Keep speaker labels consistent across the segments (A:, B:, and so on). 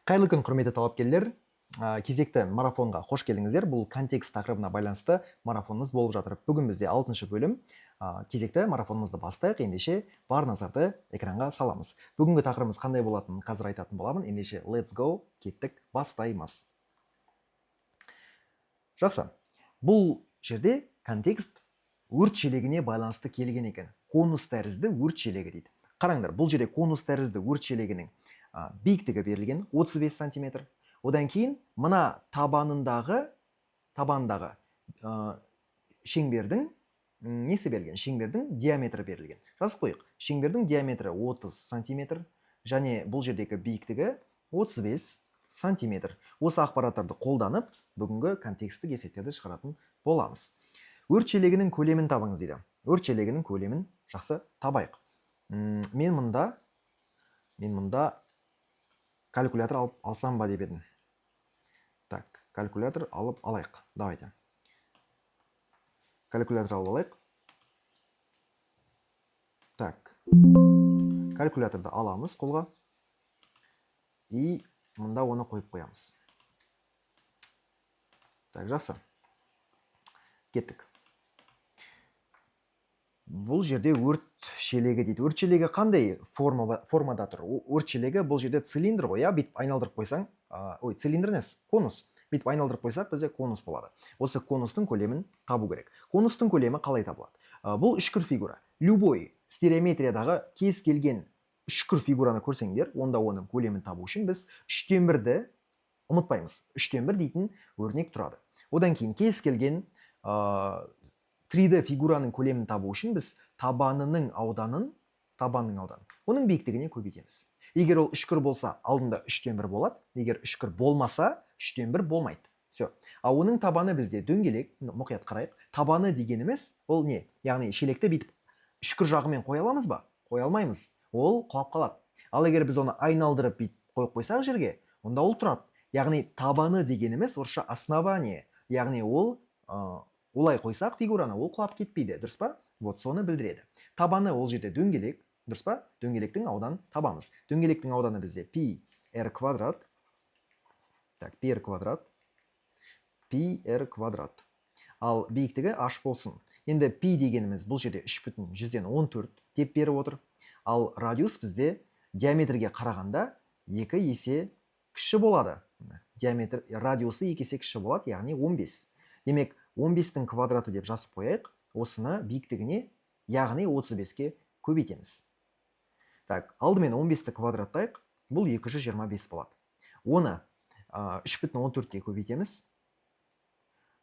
A: Қайырлы күн, құрметті талапкерлер. Кезекті марафонға қош келдіңіздер. Бұл контекст тақырыбына байланысты марафонымыз болып жатыр. Бүгін бізде 6-шы бөлім. Кезекті марафонымызды бастайық. Ендеше бар назарды экранға саламыз. Бүгінгі тақырыбымыз қандай болатынын қазір айтатын боламын. Ендеше let's go, кеттік, бастаймыз. Жақсы. Бұл жерде контекст өрт шелегіне байланысты келген екен. Конус тәрізді өрт шелегі дейді. Қараңдар, бұл жерде конус тәрізді өрт шелегінің биіктігі берілген 35 сантиметр. Одан кейін мына табанындағы шеңбердің несі берілген? Шеңбердің диаметрі берілген. Жазып қойық. Шеңбердің диаметрі 30 сантиметр және бұл жердегі биіктігі 35 сантиметр. Осы ақпараттарды қолданып, бүгінгі контексттік есептерді шығаратын боламыз. Өрт шелегінің көлемін табыңыз дейді. Өрт шелегінің көлемін жақсы табайық. Мен мұнда калькулятор алсам ба деп едім. Так, калькулятор алайық. Давайте. Калькулятор алайық. Так. Калькуляторды аламыз қолға. И мұнда оны қойып қоямыз. Так, жақсы. Кеттік. Бұл жерде өрт шелегі дейді. Өрт шелегі қандай формада тұр? Өрт шелегі бұл жерде цилиндр ғой, бүйтіп айналдырып қойсаң, цилиндр емес, конус. Бүйтіп айналдырып қойсақ, бізде конус болады. Осы конустың көлемін табу керек. Конустың көлемі қалай табылады? Бұл үшкір фигура. Любой стереометриядағы кез келген үшкір фигураны көрсеңдер, онда оның көлемін табу үшін біз 3/1-ді ұмытпаймыз. 3/1 дейтін өрнек тұрады. Одан кейін кез келген 3D фигураның көлемін табу үшін біз табанының ауданын, оның биіктігіне көбейтеміз. Егер ол үшкір болса, алдында 3/1 болады. Егер үшкір болмаса, 3/1 болмайды. Все. Оның табаны бізде дөңгелек, мұқият қарайық. Табаны дегеніміз ол не? Яғни шелекті бүйтіп үшкір жағымен қоя аламыз ба? Қоя алмаймыз. Ол құлап қалады. Ал егер біз оны айналдырып бүйтіп қойып қойсақ жерге, онда ол тұрады. Яғни табаны дегеніміз орысша основание. Яғни ол олай қойсақ фигураны, ол құлап кетпейді, дұрыс па? Вот соны білдіреді. Табаны ол жерде дөңгелек, дұрыс па? Дөңгелектің ауданын табамыз. Дөңгелектің ауданы бізде пи r квадрат. Так, пи r квадрат. Ал биіктігі h болсын. Енді пи дегеніміз бұл жерде 3/14 деп беріп отыр. Ал радиус бізде диаметрге қарағанда 2 есе кіші болады. Радиусы 2 есе кіші болады, яғни 15. Демек, 15-тің квадраты деп жазып қояйық. Осыны биіктігіне, яғни 35-ке көбейтеміз. Так, алдымен 15-ті квадраттайық. Бұл 225 болады. Оны 3/14-ке көбейтеміз.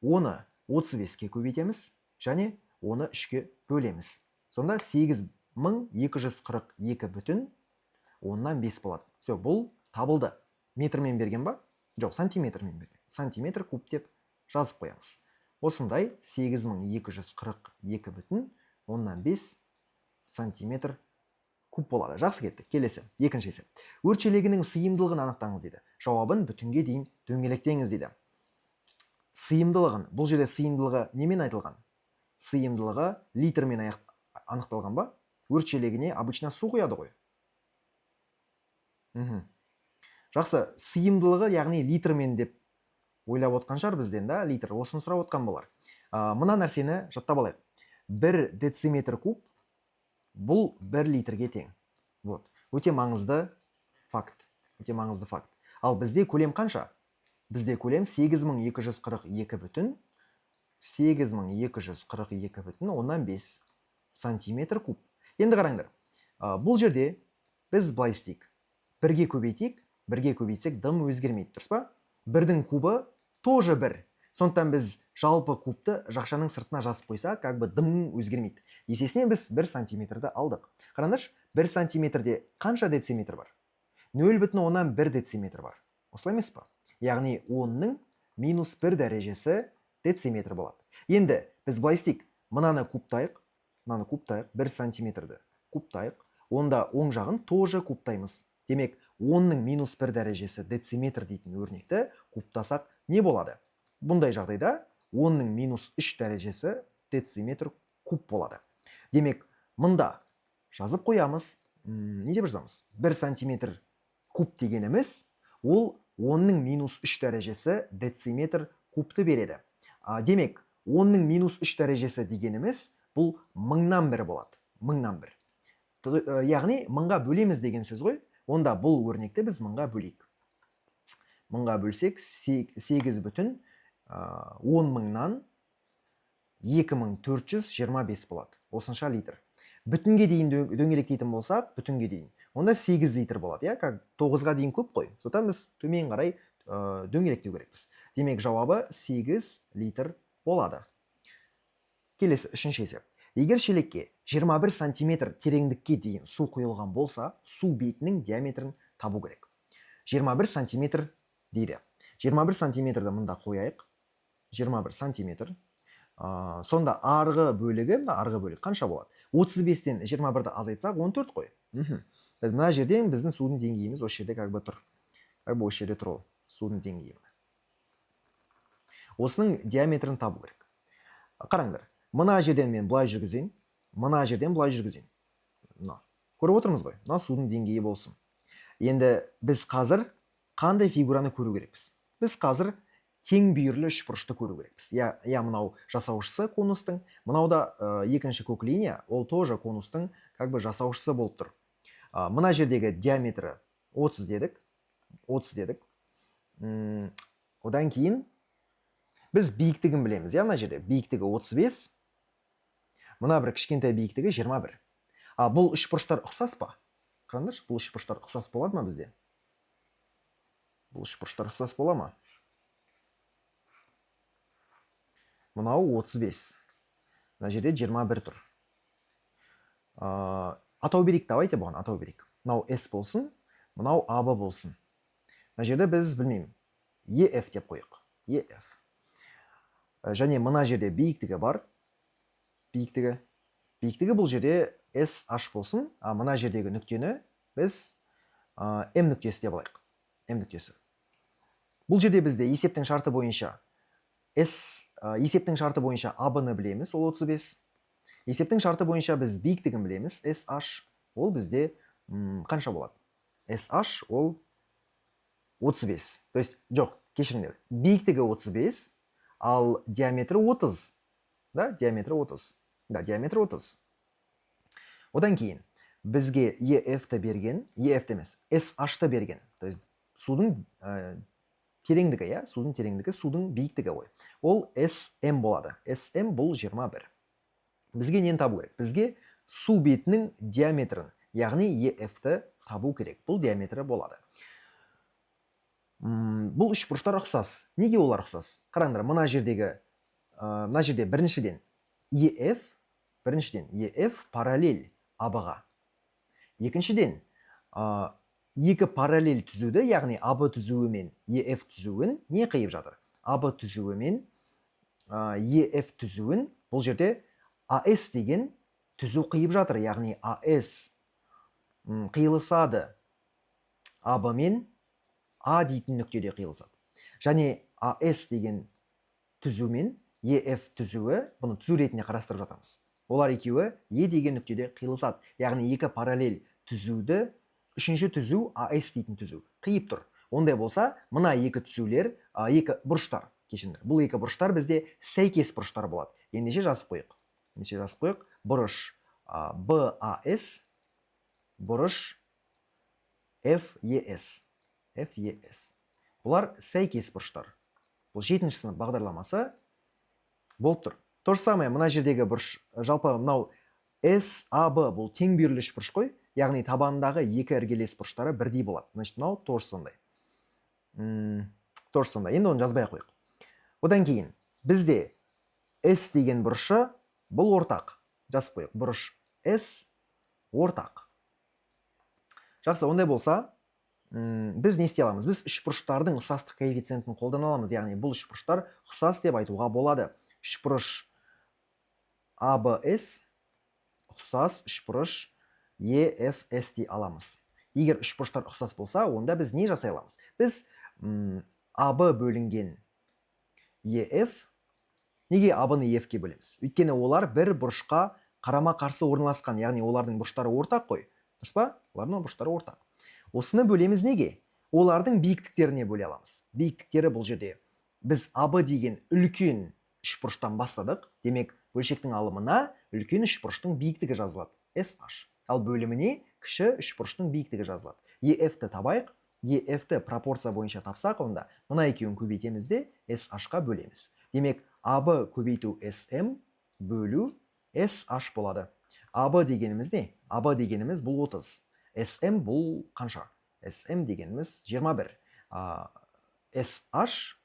A: Оны 35-ке көбейтеміз. Және оны 3-ке бөлеміз. Сонда 8242,5 болады. Все, бұл табылды. Метрмен берген ба? Жоқ, сантиметрмен берген. Сантиметр куб деп жазып қоямыз. Осындай 8242,5 сантиметр куб болады. Жақсы кеттік. Келесі, екіншісі. Өрт шелегінің сыйымдылығын анықтаңыз дейді. Жауабын бүтінге дейін дөңгелектеңіз дейді. Сыйымдылығын, бұл жерде сыйымдылығы немен айтылған? Сыйымдылығы литрмен анықталған ба? Өрт шелегіне обычно су құяды ғой. Жақсы, сыйымдылығы, яғни литрмен деп ойлап отқан шығар бізден, да, литр. Осыны сұрап отқан болар. Мына нәрсені жаттап алайық. 1 дециметр куб бұл 1 литрге тең. Вот. Өте маңызды факт. Ал бізде көлем қанша? Бізде көлем 8242,5 сантиметр куб. Енді қараңдар. Бұл жерде біз былай істейік. 1-ге көбейтсек дым өзгермейді, дұрыс па? 1-дің кубы тоже 1. Сондықтан біз жалпы кубты жақшаның сыртына жазып қойса, как бы дым өзгермейді. Есесіне біз 1 сантиметрді алдық. Қараңдаршы, 1 сантиметрде қанша дециметр бар? 0,1 дециметр бар. Осылай емес па? Яғни 10-ның -1 дәрежесі дециметр болады. Енді біз былай істейік. Мынаны кубтайық, 1 сантиметрді кубтайық. Онда оң жағын тоже кубтаймыз. Демек, 10-ның -1 дәрежесі дециметр дейтін өрнекті кубтасақ не болады? Бұндай жағдайда 10-ның -3 дәрежесі дециметр куб болады. Демек, мұнда жазып қоямыз. Не деп жазамыз? 1 сантиметр куб дегеніміз ол 10-ның минус 3 дәрежесі дециметр кубты береді. Демек, 10-ның минус 3 дәрежесі дегеніміз бұл 1000-нан 1 болады. 1000-нан 1. Яғни 1000-ға бөлеміз деген сөз ғой. Онда бұл өрнекті біз 1000-ға бөлейік. 1000-ға бөлсек 8 бүтін 10.000-нан 2425 болады. Осынша литр. Бүтінге дейін дөңгелектейтін болсақ, бүтінге дейін. Онда 8 литр болады. 9-ға дейін көп қой. Содан біз төмен қарай дөңгелектеу керекпіз. Демек, жауабы 8 литр болады. Келесі, үшінші есеп. Егер шелекке 21 сантиметр тереңдікке дейін су құйылған болса, су бетінің диаметрін табу керек. 21 сантиметр дейді. 21 сантиметрді мұнда қояйық. 21 сантиметр. Сонда арғы бөлігі қанша болады? 35-тен 21-ді азайтсақ 14 қой. Мына жерден біздің судың деңгейіміз осы жерде тұр. Осы жерде тұр ол судың деңгейі. Осының диаметрін табу керек. Қараңдар, мына жерден мен былай жүргізейін, мына жерден былай жүргізейін. Көріп отырмыз ғой, мына судың деңгейі болсын. Енді біз қазір қандай фигураны көру керекпіз? Біз қазір тең бүйірлі үшбұрышты көру керекпіз. Мынау жасаушысы конустың, мынау да екінші көк линия, ол тоже конустың жасаушысы болып тұр. Мына жердегі диаметрі 30 дедік. 30 дедік. Одан кейін біз биіктігін білеміз. Мына жерде биіктігі 35. Мына бір кішкентай биіктігі 21. Бұл үшбұрыштар ұқсас па? Қараңдаршы, бұл үшбұрыштар ұқсас болады ма бізде? Бұл үшбұрыштар ұқсас бола ма? Мынау 35. Мына жерде 21 тұр. Атау берейік, давайте бұған атау берейік. Мынау S болсын, мынау AB болсын. Мына жерде біз білмеймін. EF деп қойық. EF. Және мына жерде биіктігі бар. Биіктігі бұл жерде SH болсын, мына жердегі нүктені біз M нүктесі деп алайық. M нүктесі. Бұл жерде бізде есептің шарты бойынша есептің шарты бойынша AB-ны білеміз, ол 35. Есептің шарты бойынша біз биіктігін білеміз, SH, ол бізде қанша болады? SH ол 35. То есть, жоқ, кешіріңдер. Биіктігі 35, ал диаметрі 30. Диаметрі 30. Диаметрі 30. Одан кейін бізге EF-ті берген, EF-ті емес, SH-ті берген. То есть, судың тереңдігі, судың тереңдігі, судың биіктігі ғой. Ол SM болады. SM бұл 21. Бізге нені табу керек? Бізге су бетінің диаметрін, яғни EF-ті табу керек. Бұл диаметрі болады. Бұл үшбұрыштар ұқсас. Неге олар ұқсас? Қараңдар, мына жерде біріншіден EF параллель AB-ға. Екіншіден, екі параллель түзуді, яғни AB түзуі мен EF түзуін не қиып жатыр? AB түзуі мен EF түзуін бұл жерде AS деген түзу қиып жатыр, яғни AS қиылысады AB мен A дейтін нүктеде қиылысады. Және AS деген түзу мен EF түзуі, бұны түзу ретінде қарастырып жатырмыз. Олар екеуі E деген нүктеде қиылысады. Яғни екі параллель түзуді, үшінші түзу AS дейтін түзу қиып тұр. Ондай болса, мына екі түзулер, екі бұрыштар, кешіңдер. Бұл екі бұрыштар бізде сәйкес бұрыштар болады. Ендеше жазып қойық. Бұрыш BAS, бұрыш FES. Бұлар сәйкес бұрыштар. Бұл 7-ші сынып бағдарламасы болып тұр. То же самое, мына жердегі бұрыш, жалпы мынау SAB бұл тең бүйірлі үшбұрыш қой, яғни табанындағы екі іргелес бұрыштары бірдей болады. Значит, мынау тоже сондай. Енді оны жазбай қойық. Одан кейін бізде S деген бұрышы бұл ортақ. Жазып қойық. Бұрыш S ортақ. Жақсы, ондай болса, біз не істей аламыз? Біз үшбұрыштардың ұқсастық коэффициентін қолдана аламыз. Яғни бұл үшбұрыштар ұқсас деп айтуға болады. Үшбұрыш ABS ұқсас үшбұрыш EFS дей аламыз. Егер үшбұрыштар ұқсас болса, онда біз не жасай аламыз? Біз AB бөлінген EF, неге AB-ны EF-ке бөлеміз? Өйткені олар бір бұрышқа қарама қарсы орналасқан, яғни олардың бұрыштары ортақ қой. Дұрыс па? Олардың бұрыштары ортақ. Осыны бөлеміз неге? олардың биіктіктеріне бөле аламыз. Биіктіктері бұл жерде біз АБ деген үлкен үшбұрыштан бастадық. Демек, бөлшектің алымына үлкен үшбұрыштың биіктігі жазылады, SH. Ал бөліміне кіші үшбұрыштың биіктігі жазылады. EF-ті табайық. EF-ті пропорция бойынша тапсақ, онда мына екеуін көбейтеміз де SH-қа бөлеміз. Демек, AB көбейту SM бөлу SH болады. AB дегеніміз не? AB дегеніміз бұл 30. SM бұл қанша? SM дегеніміз 21. SH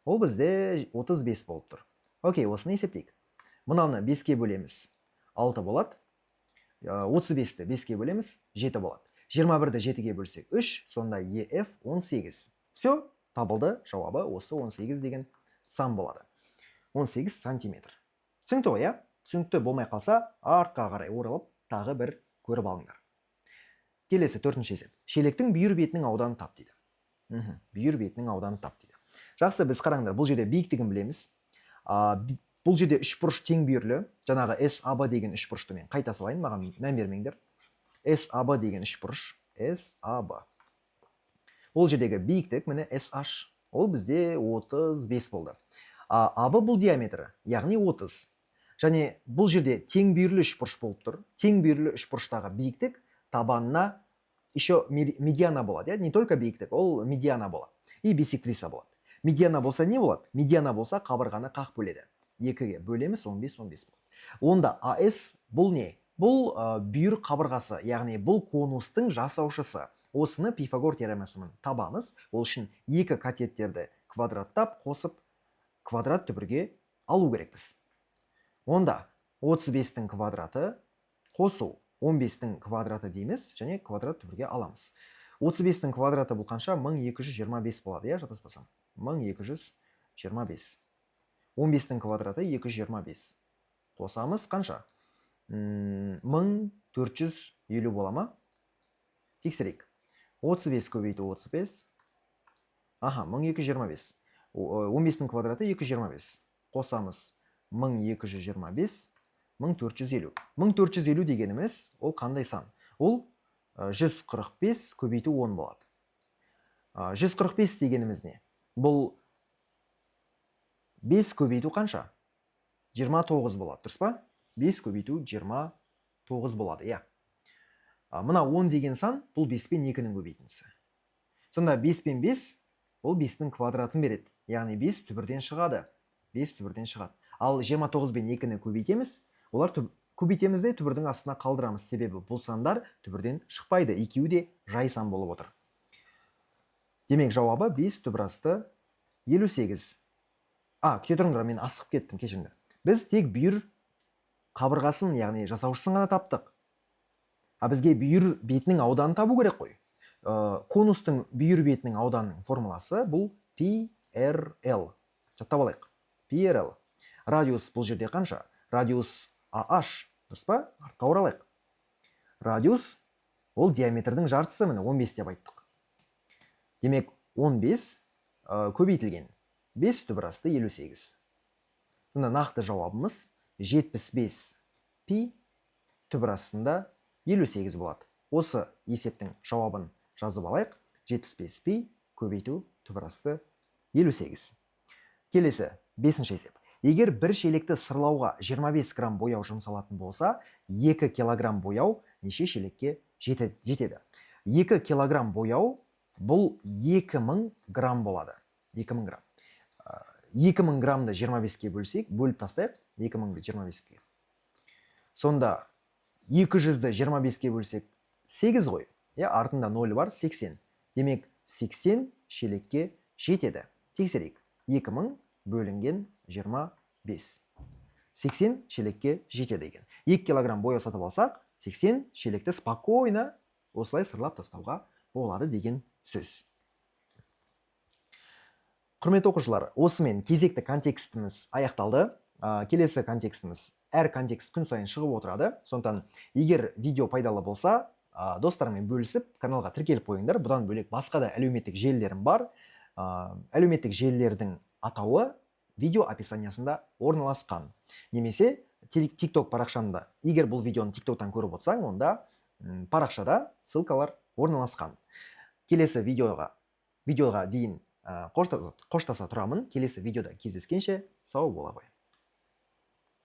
A: ол бізде 35 болып тұр. Окей, осыны есептейік. Мынаны 5-ке бөлеміз, 6 болады. 35-ті 5-ке бөлеміз, 7 болады. 21-ді 7-ге бөлсек 3, сонда EF 18. Все, табылды, жауабы осы 18 деген сан болады. 18 сантиметр. Түсінікті ғой, түсінікті болмай қалса, артқа қарай оралып, тағы бір көріп алыңдар. Келесі 4-ші есеп. Шелектің бүйір бетінің ауданын тап дейді. Бүйір бетінің ауданын тап дейді. Жақсы, біз қараңдар, бұл жерде биіктігін білеміз. Бұл жерде үшбұрыш тең бүйірлі. Жаңағы SAB деген үшбұрышты мен қайта салайын, маған мән бермеңдер. SAB деген үшбұрыш, SAB. Ол жердегі биіктік міне SH. Ол бізде 35 болды. AB бұл диаметрі, яғни 30. Және бұл жерде тең бүйірлі үшбұрыш болып тұр. Тең бүйірлі үшбұрыштағы биіктік табанына еще медиана болады. Не только биіктік, ол медиана болады. И бисектриса болады. Медиана болса не болады? Медиана болса қабырғаны қақ бөледі. 2-ге бөлеміз, 15 болады. Онда AS бұл не? Бұл бүйір қабырғасы, яғни бұл конустың жасаушысы. Осыны Пифагор теоремасымен табамыз. Ол үшін 2 катеттерді квадраттап қосып квадрат түбірге алу керекпіз. Онда 35-тің квадраты қосу 15-тің квадраты дейміз, және квадрат түбірге аламыз. 35-тің квадраты бұл қанша? 1225 болады, жатаспасам. 1225. 15-тің квадраты 225. Қосамыз қанша? 1450 бола ма? Тексерейік. 35 көбейту 35. 1225. 15-тің квадраты 225. Қосамыз 1225. 1450. 1450 дегеніміз, ол қандай сан? Ол 145 көбейту 10 болады. 145 дегеніміз не? Бұл 5 көбейту қанша? 29 болады, дұрыс па? 5 көбейту 29 болады, Мына 10 деген сан, бұл 5 пен 2-нің көбейтіндісі. Сонда 5 пен 5, ол 5-нің квадратын береді. Яғни 5 түбірден шығады. 5 түбірден шығады. Ал 29 пен 2-ні көбейтеміз. Олар көбейтеміз де түбірдің астына қалдырамыз. Себебі бұл сандар түбірден шықпайды. Екеуі де жай сан болып отыр. Демек, жауабы 5 түбір асты 58. Кете тұрыңдар, мен асығып кеттім, кешіңдер. Біз тек бүйір қабырғасын, яғни жасаушысын ғана таптық. Бізге бүйір бетінің ауданын табу керек қой. Конустың бүйір бетінің ауданының формуласы бұл PRL. Жаттап алайық. PRL. Радиус бұл жерде қанша? Радиус AH, дұрыс па? Артқа оралайық. Радиус ол диаметрдің жартысы, міне 15 деп айттық. Демек 15 көбейтілген 5 түбір асты 58. Сонда нақты жауабымыз 75 пи түбір астында 58 болады. Осы есептің жауабын жазып алайық. 75 пи көбейту түбір асты 58. Келесі 5-ші есеп. Егер бір шелекті сырлауға 25 грамм бояу жұмсалатын болса, 2 килограмм бояу неше шелекке жетеді? 2 килограмм бояу бұл 2000 грамм болады. 2000 грамм. 2000 граммды 25-ке бөлсек, бөліп тастайық. 2000-ды 25-ке. Сонда 200-ді 25-ке бөлсек 8 ғой. Артында 0 бар, 80. Демек 80 шелекке жетеді. Тексерейік. 2000 бөлінген 25. 80 шелекке жетеді екен. 2 килограмм бояу сатып алсақ, 80 шелекті спокойно осылай сырлап тастауға болады деген сөз. Құрметті оқушылар, осымен кезекті контекстіміз аяқталды. Келесі контекстіміз әр контекст күн сайын шығып отырады. Сондықтан, егер видео пайдалы болса, достарымен бөлісіп, каналға тіркеліп қойыңдар. Бұдан бөлек басқа да әлеуметтік желілерім бар. Әлеуметтік желілердің атауы видео описаниясында орналасқан. Немесе TikTok парақшамда. Егер бұл видеоны TikToktан көріп отырсаң, онда парақшада ссылкалар орналасқан. келесі видеоға дейін қоштаса тұрамын. Келесі видеода кездескенше сау бола қой.